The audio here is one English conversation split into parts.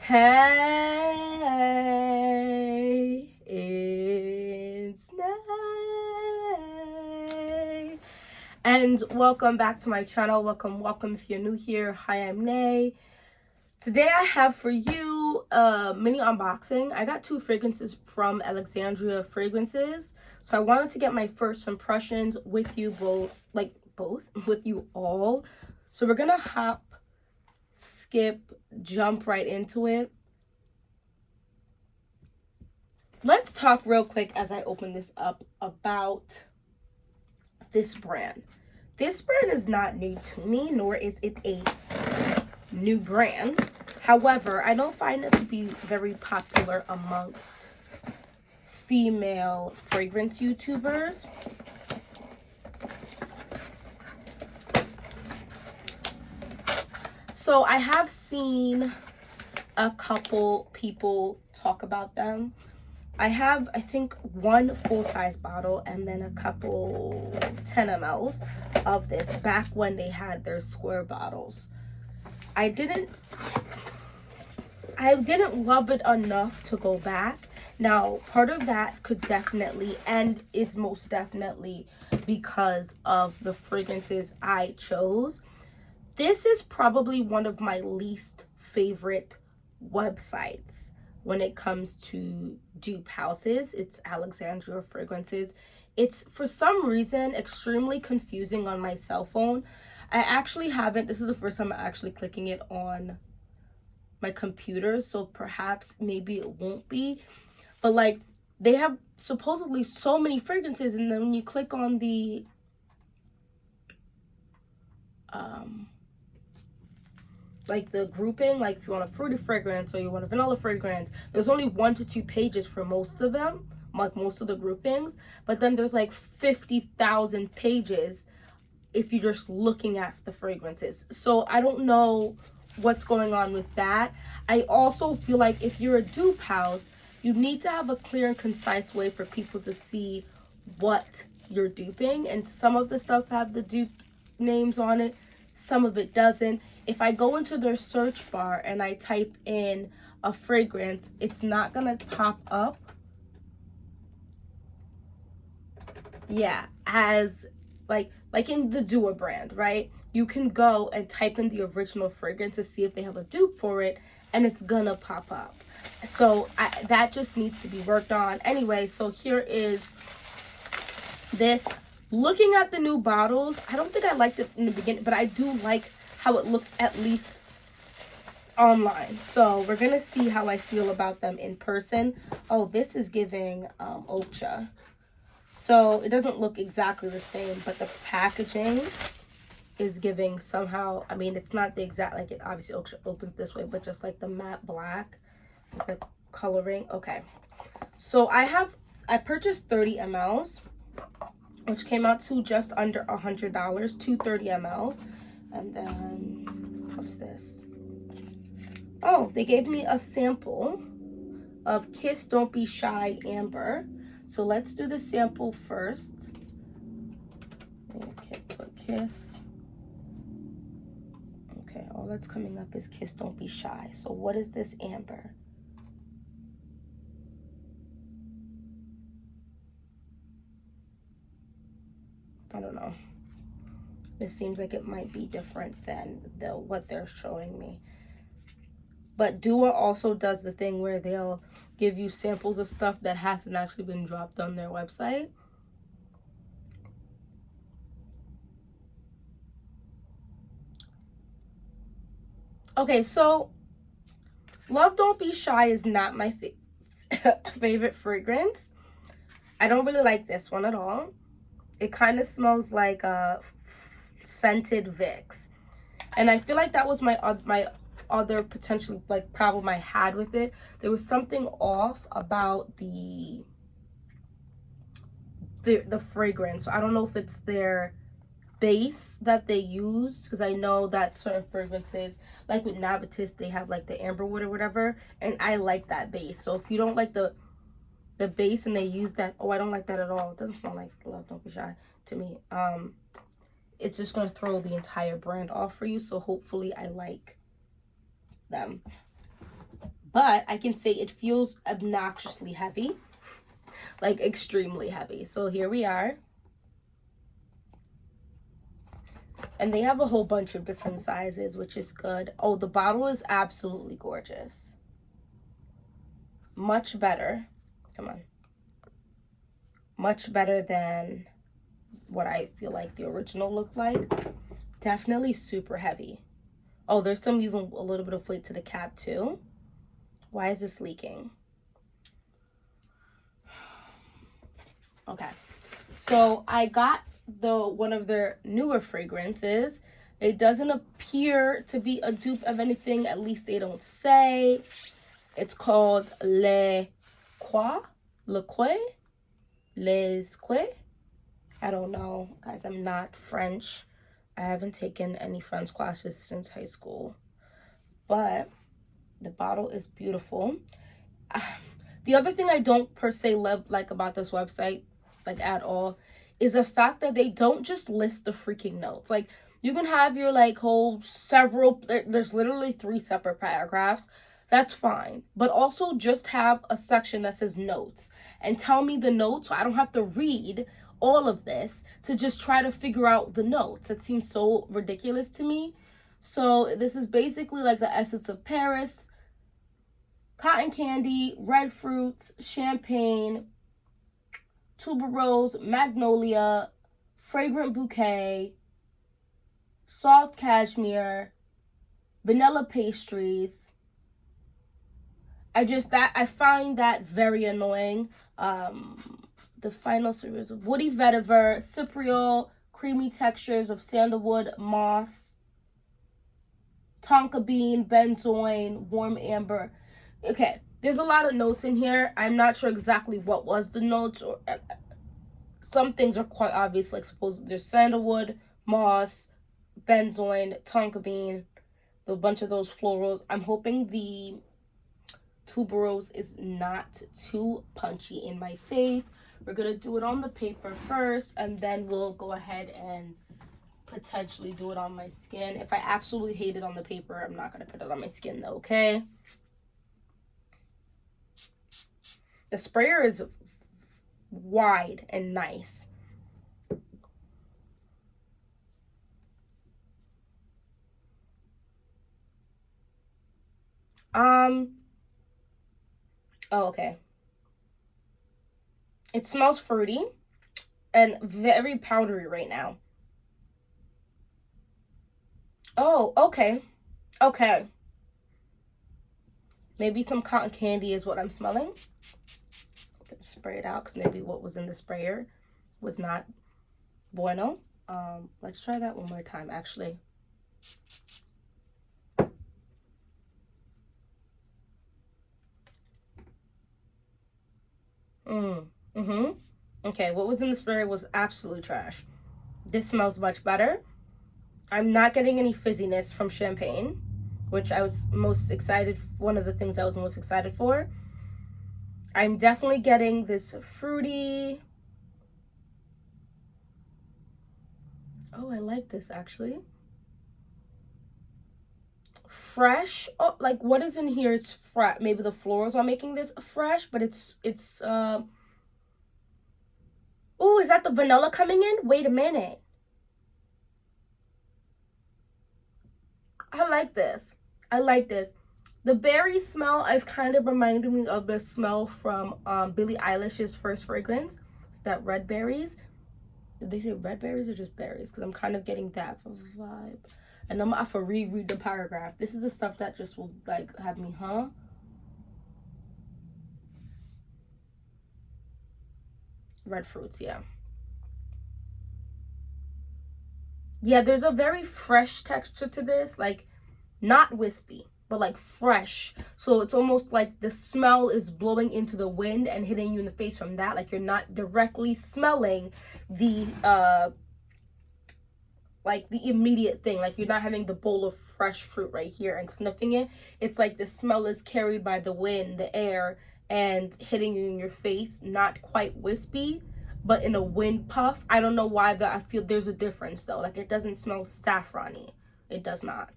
Hey, it's Nay. And welcome back to my channel. Welcome if you're new here. Hi, I'm Nay. Today I have for you a mini unboxing. I got two fragrances from Alexandria Fragrances. So I wanted to get my first impressions with you both, with you all. So we're gonna jump right into it. Let's talk real quick as I open this up about this brand. This brand is not new to me, nor is it a new brand. However, I don't find it to be very popular amongst female fragrance YouTubers. So I have seen a couple people talk about them. I have, I think, one full-size bottle and then a couple 10 mLs of this back when they had their square bottles. I didn't love it enough to go back. Now, part of that could definitely and is most definitely because of the fragrances I chose. This is probably one of my least favorite websites when it comes to dupe houses. It's Alexandria Fragrances. It's for some reason extremely confusing on my cell phone. I actually haven't, this is the first time I'm actually clicking it on my computer, so perhaps maybe it won't be. But like, they have supposedly so many fragrances, and then when you click on the like the grouping, like if you want a fruity fragrance or you want a vanilla fragrance, there's only 1 to 2 pages for most of them, like most of the groupings. But then there's like 50,000 pages if you're just looking at the fragrances. So I don't know what's going on with that. I also feel like if you're a dupe house, you need to have a clear and concise way for people to see what you're duping. And some of the stuff have the dupe names on it, some of it doesn't. If I go into their search bar and I type in a fragrance, it's not gonna pop up, as like in the Dupe brand, right? You can go and type in the original fragrance to see if they have a dupe for it, and it's gonna pop up. So that just needs to be worked on. Anyway, so here is this. Looking at the new bottles, I don't think I liked it in the beginning, but I do like how it looks, at least online. So we're gonna see how I feel about them in person. Oh, this is giving Ocha. So it doesn't look exactly the same, but the packaging is giving somehow, I mean, it's not the exact, like it obviously opens this way, but just like the matte black, the coloring. Okay, so I purchased 30 mLs, which came out to just under $100, 230 mLs. And then, what's this? Oh, they gave me a sample of Kiss Don't Be Shy Amber. So let's do the sample first. Okay, put Kiss. Okay, all that's coming up is Kiss Don't Be Shy. So what is this amber? I don't know. This seems like it might be different than what they're showing me. But Dua also does the thing where they'll give you samples of stuff that hasn't actually been dropped on their website. Okay, so Love Don't Be Shy is not my favorite fragrance. I don't really like this one at all. It kind of smells like scented Vicks. And I feel like that was my other potential like problem I had with it. There was something off about the fragrance. So I don't know if it's their base that they used, because I know that certain fragrances, like with Navitus, they have like the amberwood or whatever, and I like that base. So if you don't like the base and they use that, oh, I don't like that at all. It doesn't smell like Love Don't Be Shy to me. It's just gonna throw the entire brand off for you. So hopefully I like them. but I can say it feels obnoxiously heavy, like extremely heavy. So here we are. And they have a whole bunch of different sizes, which is good. Oh, the bottle is absolutely gorgeous. Much better. Come on. Much better than what I feel like the original looked like. Definitely super heavy. Oh, there's some even a little bit of weight to the cap too. Why is this leaking? Okay. So I got one of their newer fragrances. It doesn't appear to be a dupe of anything, at least they don't say. It's called Lequ Lequ. I don't know, guys, I'm not French. I haven't taken any French classes since high school. But the bottle is beautiful. The other thing I don't per se like about this website, like at all, is the fact that they don't just list the freaking notes. Like, you can have your like whole there's literally 3 separate paragraphs. That's fine. But also just have a section that says notes and tell me the notes so I don't have to read all of this to just try to figure out the notes. It seems so ridiculous to me. So this is basically like the essence of Paris, cotton candy, red fruits, champagne, tuberose, magnolia, fragrant bouquet, soft cashmere, vanilla pastries. I find that very annoying. The final series of woody vetiver, cypriol, creamy textures of sandalwood, moss, tonka bean, benzoin, warm amber. Okay, there's a lot of notes in here. I'm not sure exactly what was the notes, or some things are quite obvious, like suppose there's sandalwood, moss, benzoin, tonka bean, a bunch of those florals. I'm hoping the tuberose is not too punchy in my face. We're gonna do it on the paper first, and then we'll go ahead and potentially do it on my skin. If I absolutely hate it on the paper, I'm not gonna put it on my skin though, okay? The sprayer is wide and nice. Oh, okay. It smells fruity and very powdery right now. Oh, okay. Okay. Maybe some cotton candy is what I'm smelling. Spray it out because maybe what was in the sprayer was not bueno. Let's try that one more time, actually. Okay, what was in the sprayer was absolutely trash. This smells much better. I'm not getting any fizziness from champagne, which I was most excited, one of the things I was most excited for. I'm definitely getting this fruity. Oh, I like this actually. Fresh. Oh, like what is in here is fresh. Maybe the florals are making this fresh, but it's oh, is that the vanilla coming in? Wait a minute. I like this. I like this. The berry smell is kind of reminding me of the smell from Billie Eilish's first fragrance, that red berries. Did they say red berries or just berries? Because I'm kind of getting that vibe. And I'm gonna have to reread the paragraph. This is the stuff that just will like have me, huh? Red fruits, yeah. Yeah, there's a very fresh texture to this, like not wispy, but like fresh. So it's almost like the smell is blowing into the wind and hitting you in the face from that. Like you're not directly smelling the like the immediate thing. Like you're not having the bowl of fresh fruit right here and sniffing it. It's like the smell is carried by the wind, the air, and hitting you in your face. Not quite wispy, but in a wind puff. I don't know why I feel there's a difference though. Like it doesn't smell saffrony. It does not.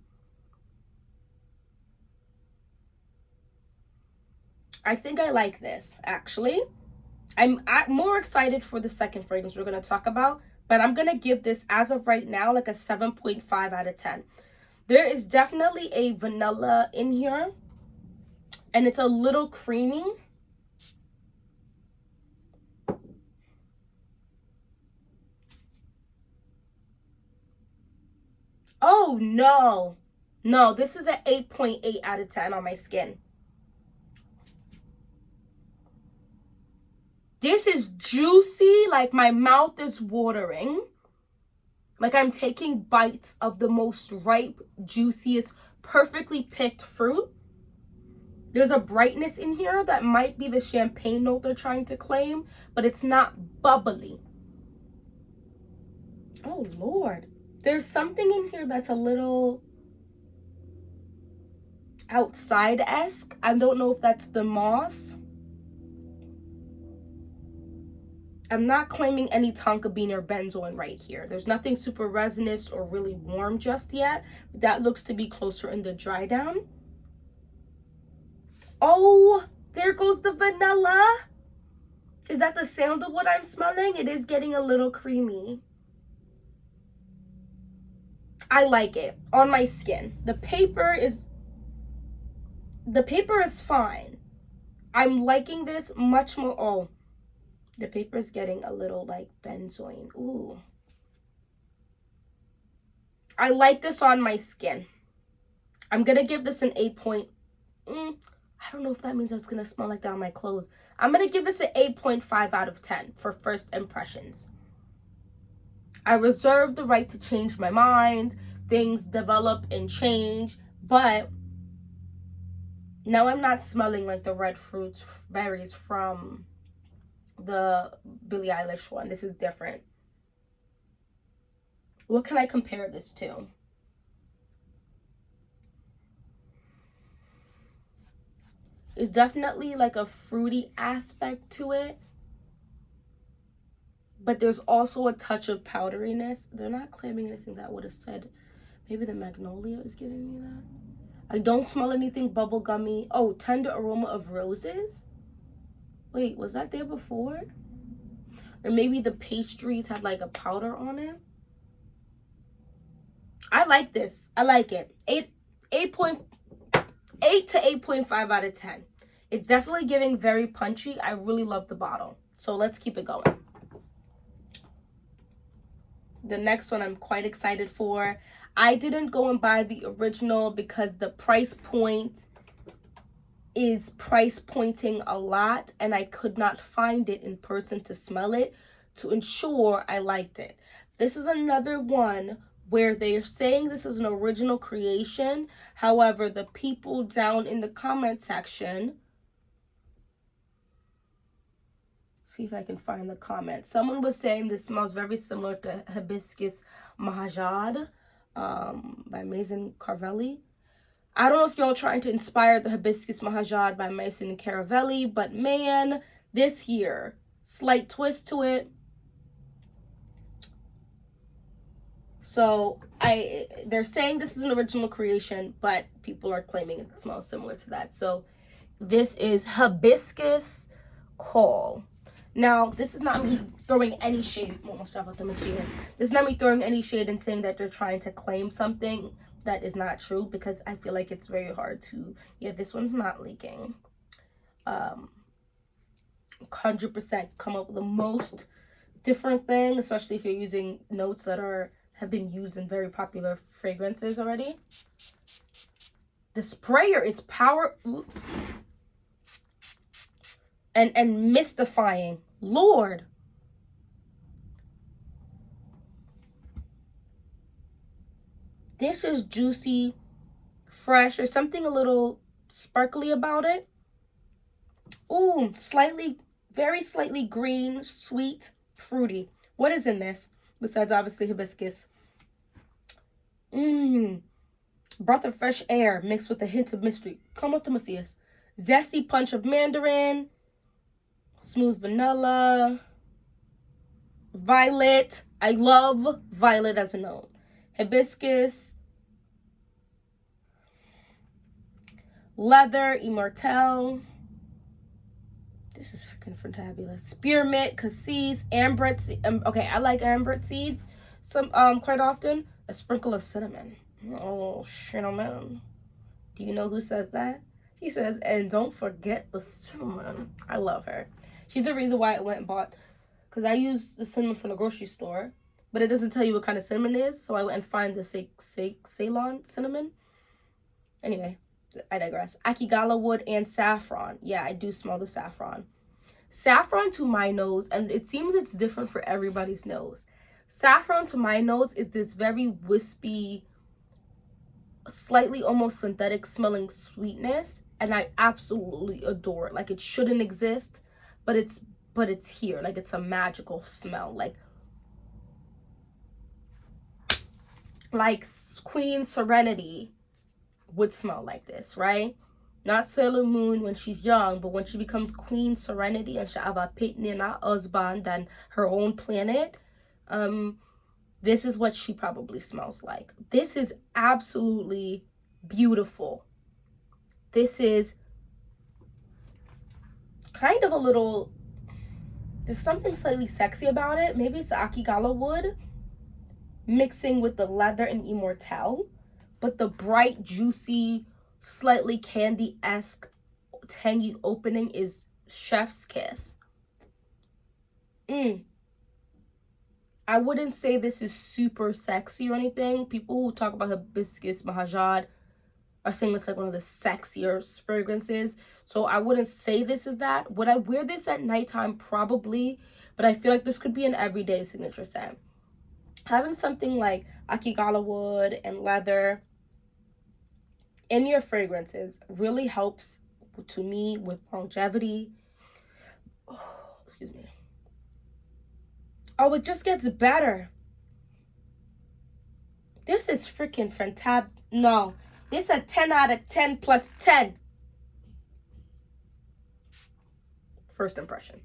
I think I like this, actually. I'm more excited for the second fragrance we're going to talk about, but I'm going to give this, as of right now, like a 7.5 out of 10. There is definitely a vanilla in here, and it's a little creamy. Oh, no. No, this is an 8.8 out of 10 on my skin. This is juicy, like my mouth is watering. Like I'm taking bites of the most ripe, juiciest, perfectly picked fruit. There's a brightness in here that might be the champagne note they're trying to claim, but it's not bubbly. Oh, Lord. There's something in here that's a little outside-esque. I don't know if that's the moss. I'm not claiming any tonka bean or benzoin right here. There's nothing super resinous or really warm just yet. That looks to be closer in the dry down. Oh, there goes the vanilla. Is that the sound of what I'm smelling? It is getting a little creamy. I like it on my skin. The paper is fine. I'm liking this much more. Oh, the paper is getting a little like benzoin. Ooh. I like this on my skin. I'm going to give this an 8 point. I don't know if that means it's going to smell like that on my clothes. I'm going to give this an 8.5 out of 10 for first impressions. I reserve the right to change my mind. Things develop and change. But now I'm not smelling like the red fruits, berries from the Billie Eilish one. This is different. What can I compare this to? There's definitely like a fruity aspect to it. But there's also a touch of powderiness. They're not claiming anything that would have said. Maybe the magnolia is giving me that. I don't smell anything bubblegummy. Oh, tender aroma of roses. Wait, was that there before? Or maybe the pastries had like a powder on it. I like this. I like it. 8 to 8.5 out of 10. It's definitely giving very punchy. I really love the bottle. So let's keep it going. The next one I'm quite excited for. I didn't go and buy the original because the price point is price pointing a lot, and I could not find it in person to smell it to ensure I liked it. This is another one where they're saying this is an original creation. However, the people down in the comment section, see if I can find the comment. Someone was saying this smells very similar to Habiscus Mahajad by Mason Carvelli. I don't know if y'all trying to inspire the Habiscus Mahajad by Mason Caravelli, but man, this here, slight twist to it. So they're saying this is an original creation, but people are claiming it smells similar to that. So this is Habiscus Call. Now, this is not me throwing any shade. Almost drop out the material. This is not me throwing any shade and saying that they're trying to claim something that is not true, because I feel like it's very hard to. Yeah, this one's not leaking. 100% come up with the most different thing, especially if you're using notes that have been used in very popular fragrances already. The sprayer is power. Ooh. And mystifying. Lord. This is juicy, fresh. There's something a little sparkly about it. Ooh, very slightly green, sweet, fruity. What is in this? Besides, obviously, hibiscus. Breath of fresh air mixed with a hint of mystery. Come with the Matthias. Zesty punch of mandarin. Smooth vanilla. Violet. I love violet as a note. Hibiscus. Leather. Immortelle. This is freaking fantabulous. Spearmint, cassis, amber seeds. Okay, I like amber seeds quite often. A sprinkle of cinnamon. Oh, cinnamon. Do you know who says that? She says, and don't forget the cinnamon. I love her. She's the reason why I went and bought, because I use the cinnamon from the grocery store, but it doesn't tell you what kind of cinnamon it is, so I went and find the Ceylon cinnamon. Anyway, I digress. Akigala wood and saffron. Yeah, I do smell the saffron. Saffron to my nose, and it seems it's different for everybody's nose. Saffron to my nose is this very wispy, slightly almost synthetic smelling sweetness, and I absolutely adore it. Like, it shouldn't exist, but it's here. Like, it's a magical smell. Like Queen Serenity would smell like this, right? Not Sailor Moon when she's young, but when she becomes Queen Serenity and she have a pitney, not husband, and her own planet, this is what she probably smells like. This is absolutely beautiful. This is kind of a little, there's something slightly sexy about it. Maybe it's the Akigala wood mixing with the leather and immortelle, but the bright, juicy, slightly candy-esque, tangy opening is chef's kiss. I wouldn't say this is super sexy or anything. People who talk about Habiscus Mahajad are saying it's like one of the sexier fragrances. So I wouldn't say this is that. Would I wear this at nighttime? Probably. But I feel like this could be an everyday signature scent. Having something like Akigala wood and leather in your fragrances really helps, to me, with longevity. Oh, excuse me. Oh, it just gets better. This is freaking fantastic. No, this is a 10 out of 10 plus 10. First impression.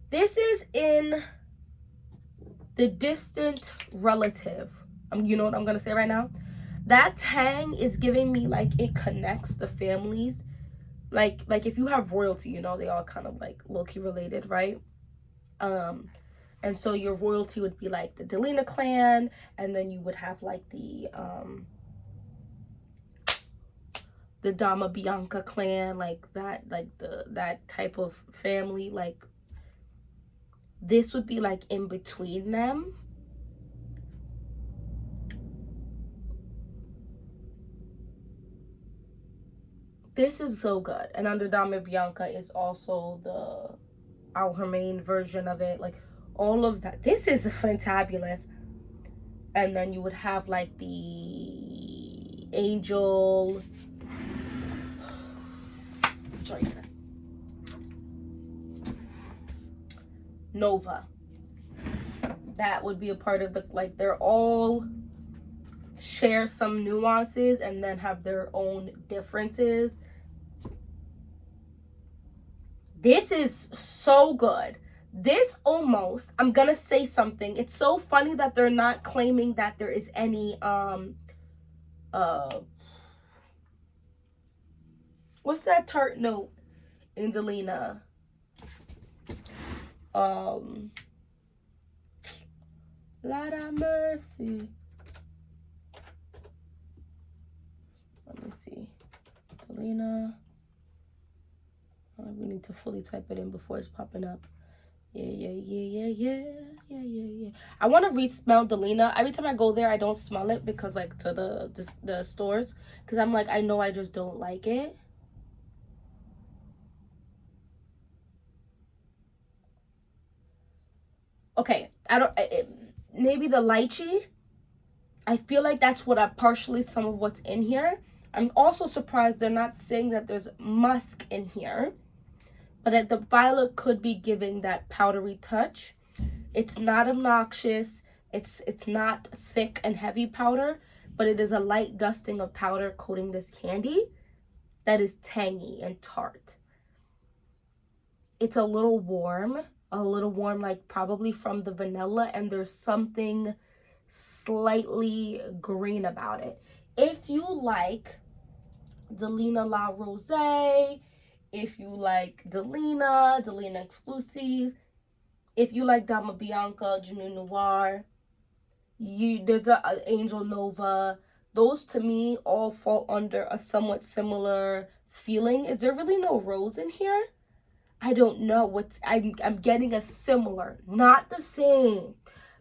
This is in the distant relative. You know what I'm going to say right now? That tang is giving me like it connects the families. Like if you have royalty, you know, they all kind of like low-key related, right? And so your royalty would be like the Delina clan, and then you would have like the Dama Bianca clan, like that, like that type of family. Like, this would be like in between them. This is so good. And under Dama Bianca is also the Al Hermain version of it. Like, all of that. This is fantabulous. And then you would have like the Angel. Sorry. Nova. That would be a part of the, like, they're all share some nuances and then have their own differences. This is so good. This almost, I'm gonna say something. It's so funny that they're not claiming that there is any what's that tart note in Delina? Lord have mercy. Let me see. Delina. We need to fully type it in before it's popping up. Yeah. I want to re-smell Delina. Every time I go there, I don't smell it because, like, to the stores, because I'm like, I know I just don't like it. Okay, maybe the lychee. I feel like that's what partially some of what's in here. I'm also surprised they're not saying that there's musk in here. But that the violet could be giving that powdery touch. It's not obnoxious. It's not thick and heavy powder, but it is a light dusting of powder coating this candy that is tangy and tart. It's a little warm like probably from the vanilla, and there's something slightly green about it. If you like Delina La Rose. If you like Delina Exclusive. If you like Dama Bianca, Janu Noir, there's a Angel Nova. Those to me all fall under a somewhat similar feeling. Is there really no rose in here? I don't know. I'm getting a similar, not the same.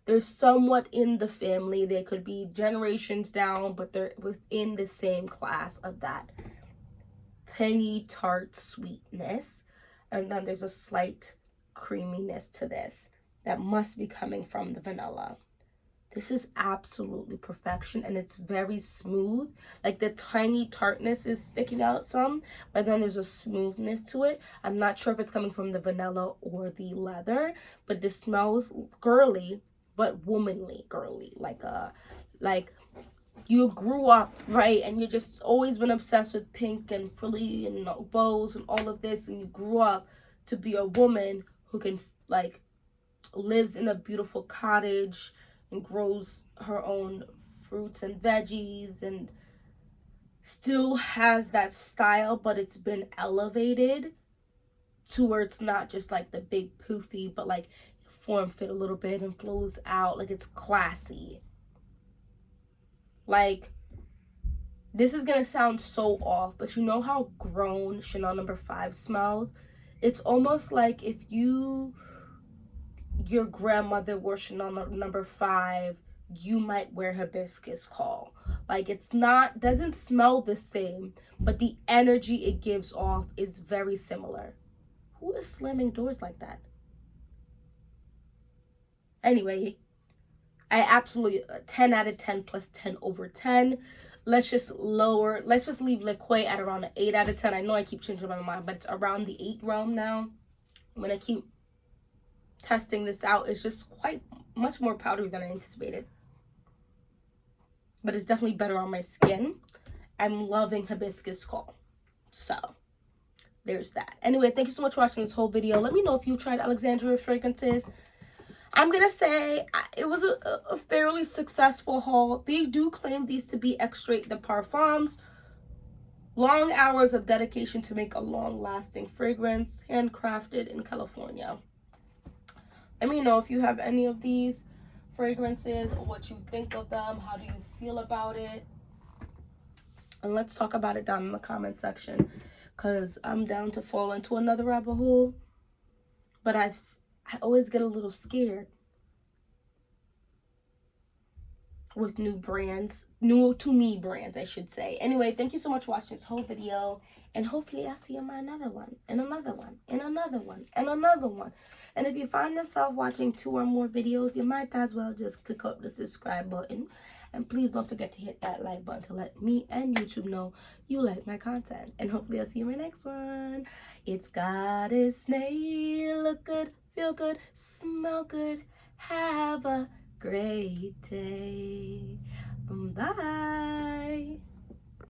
They're somewhat in the family. They could be generations down, but they're within the same class of that tangy tart sweetness. And then there's a slight creaminess to this that must be coming from the vanilla. This is absolutely perfection, and it's very smooth. Like the tiny tartness is sticking out some, but then there's a smoothness to it. I'm not sure if it's coming from the vanilla or the leather, but this smells girly, but womanly girly. Like you grew up, right, and you just always been obsessed with pink and frilly and bows and all of this, and you grew up to be a woman who can like lives in a beautiful cottage and grows her own fruits and veggies and still has that style, but it's been elevated to where it's not just like the big poofy, but like form fit a little bit and flows out. Like it's classy. Like, this is gonna sound so off, but you know how grown Chanel No. 5 smells? It's almost like if your grandmother wore Chanel No. 5, you might wear Habiscus Call. Like, doesn't smell the same, but the energy it gives off is very similar. Who is slamming doors like that? Anyway, I absolutely 10 out of 10 plus 10 over 10. Let's just leave Lequ at around an 8 out of 10. I know I keep changing my mind, but it's around the 8 realm now. I'm gonna keep testing this out. It's just quite much more powdery than I anticipated, but it's definitely better on my skin. I'm loving Habiscus Call, so there's that. Anyway, thank you so much for watching this whole video. Let me know if you tried Alexandria fragrances. I'm gonna say it was a fairly successful haul. They do claim these to be extrait de parfums. Long hours of dedication to make a long-lasting fragrance, handcrafted in California. Let me know if you have any of these fragrances or what you think of them. How do you feel about it? And let's talk about it down in the comment section, because I'm down to fall into another rabbit hole. But I always get a little scared with new brands, new to me brands, I should say. Anyway, thank you so much for watching this whole video, and hopefully I'll see you in my another one, and another one, and another one, and another one. And if you find yourself watching 2 or more videos, you might as well just click up the subscribe button, and please don't forget to hit that like button to let me and YouTube know you like my content. And hopefully I'll see you in my next one. It's goddessnayr. Look good, feel good, smell good, have a great day. Bye.